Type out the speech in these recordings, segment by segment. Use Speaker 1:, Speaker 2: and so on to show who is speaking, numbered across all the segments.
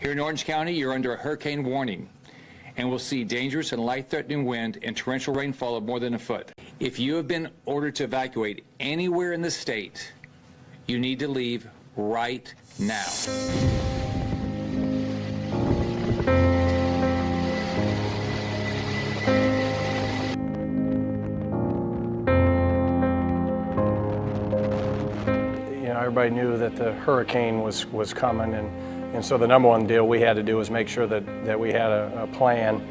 Speaker 1: Here in Orange County, you're under a hurricane warning and will see dangerous and life-threatening wind and torrential rainfall of more than a foot. If you have been ordered to evacuate anywhere in the state, you need to leave right now.
Speaker 2: Everybody knew that the hurricane was coming, and so the number one deal we had to do was make sure that we had a plan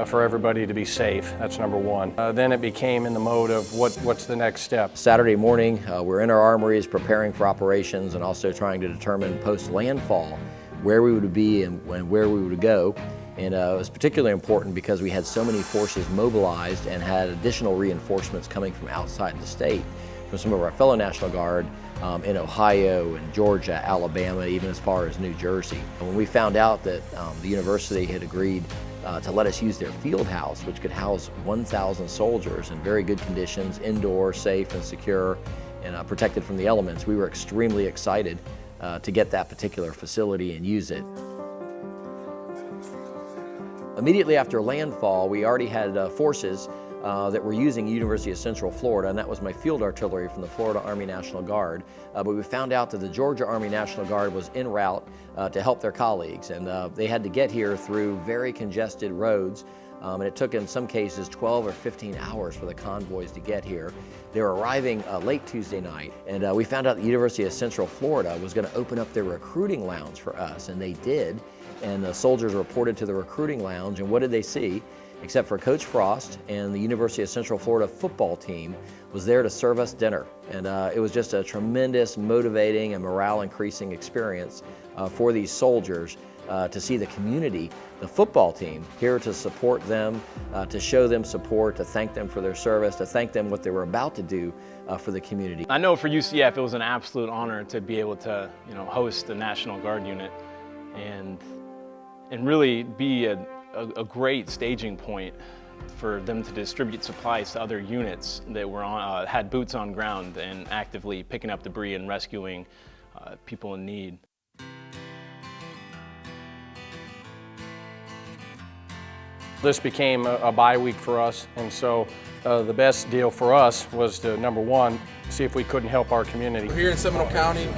Speaker 2: for everybody to be safe. That's number one. Then it became in the mode of what's the next step.
Speaker 3: Saturday morning, we're in our armories preparing for operations and also trying to determine post-landfall where we would be and where we would go. And it was particularly important because we had so many forces mobilized and had additional reinforcements coming from outside the state, from some of our fellow National Guard in Ohio and Georgia, Alabama, even as far as New Jersey. And when we found out that the university had agreed to let us use their field house, which could house 1,000 soldiers in very good conditions, indoor, safe and secure, and protected from the elements, we were extremely excited to get that particular facility and use it. Immediately after landfall, we already had forces that were using University of Central Florida, and that was my field artillery from the Florida Army National Guard. But we found out that the Georgia Army National Guard was en route to help their colleagues, and they had to get here through very congested roads, and it took in some cases 12 or 15 hours for the convoys to get here. They were arriving late Tuesday night, and we found out the University of Central Florida was going to open up their recruiting lounge for us, and they did. And the soldiers reported to the recruiting lounge, and what did they see? Except for Coach Frost and the University of Central Florida football team was there to serve us dinner. And it was just a tremendous, motivating and morale-increasing experience for these soldiers to see the community, the football team, here to support them, to show them support, to thank them for their service, to thank them what they were about to do for the community.
Speaker 4: I know for UCF it was an absolute honor to be able to host the National Guard unit and really be a great staging point for them to distribute supplies to other units that were had boots on ground and actively picking up debris and rescuing people in need.
Speaker 2: This became a bye week for us, and so the best deal for us was to, number one, see if we couldn't help our community.
Speaker 5: We're here in Seminole County.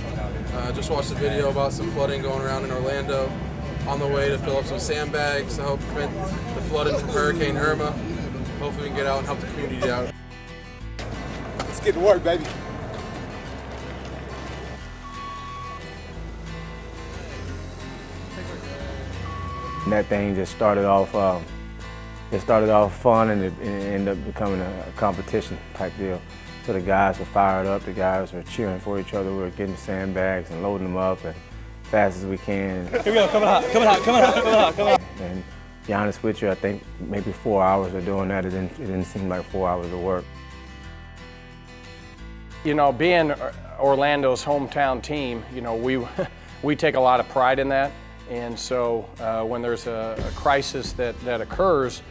Speaker 5: Just watched a video about some flooding going around in Orlando. On the way to fill up some sandbags to help prevent the flooding from Hurricane Irma. Hopefully we can get out and help the community out.
Speaker 6: Let's get to work, baby.
Speaker 7: And that thing just started off fun, and it ended up becoming a competition type deal. So the guys were fired up, the guys were cheering for each other. We were getting sandbags and loading them up and fast as we can.
Speaker 6: Here we go, coming hot, coming hot, coming hot, coming hot, coming hot.
Speaker 7: And to be honest with you, I think maybe 4 hours of doing that, it didn't seem like 4 hours of work.
Speaker 2: Being Orlando's hometown team, we take a lot of pride in that. And so when there's a crisis that occurs,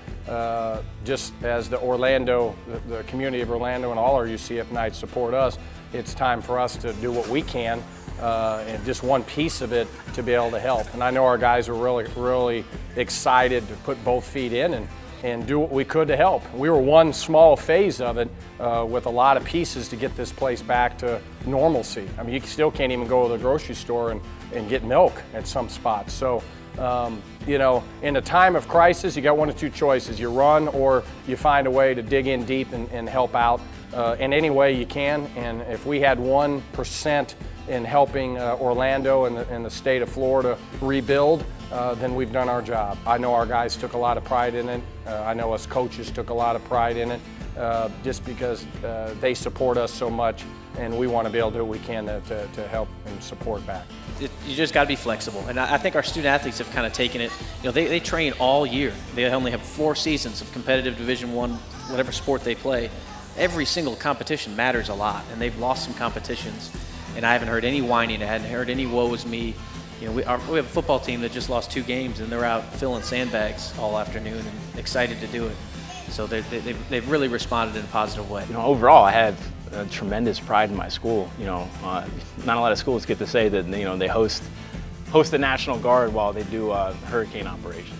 Speaker 2: just as the community of Orlando and all our UCF Knights support us, it's time for us to do what we can, and just one piece of it to be able to help. And I know our guys were really excited to put both feet in and do what we could to help. We were one small phase of it with a lot of pieces to get this place back to normalcy. I mean, you still can't even go to the grocery store and get milk at some spots. So, in a time of crisis, you got one of two choices. You run or you find a way to dig in deep and help out in any way you can. And if we had 1% in helping Orlando and the state of Florida rebuild, then we've done our job. I know our guys took a lot of pride in it. I know us coaches took a lot of pride in it, just because they support us so much, and we want to be able to do what we can to help and support back.
Speaker 8: You just got to be flexible, and I think our student athletes have kind of taken it. They train all year. They only have 4 seasons of competitive Division I, whatever sport they play. Every single competition matters a lot, and they've lost some competitions. And I haven't heard any whining. I hadn't heard any woe is me. We have a football team that just lost 2 games, and they're out filling sandbags all afternoon and excited to do it. So they've really responded in a positive way.
Speaker 4: Overall, I had tremendous pride in my school. Not a lot of schools get to say that they host host the National Guard while they do hurricane operations.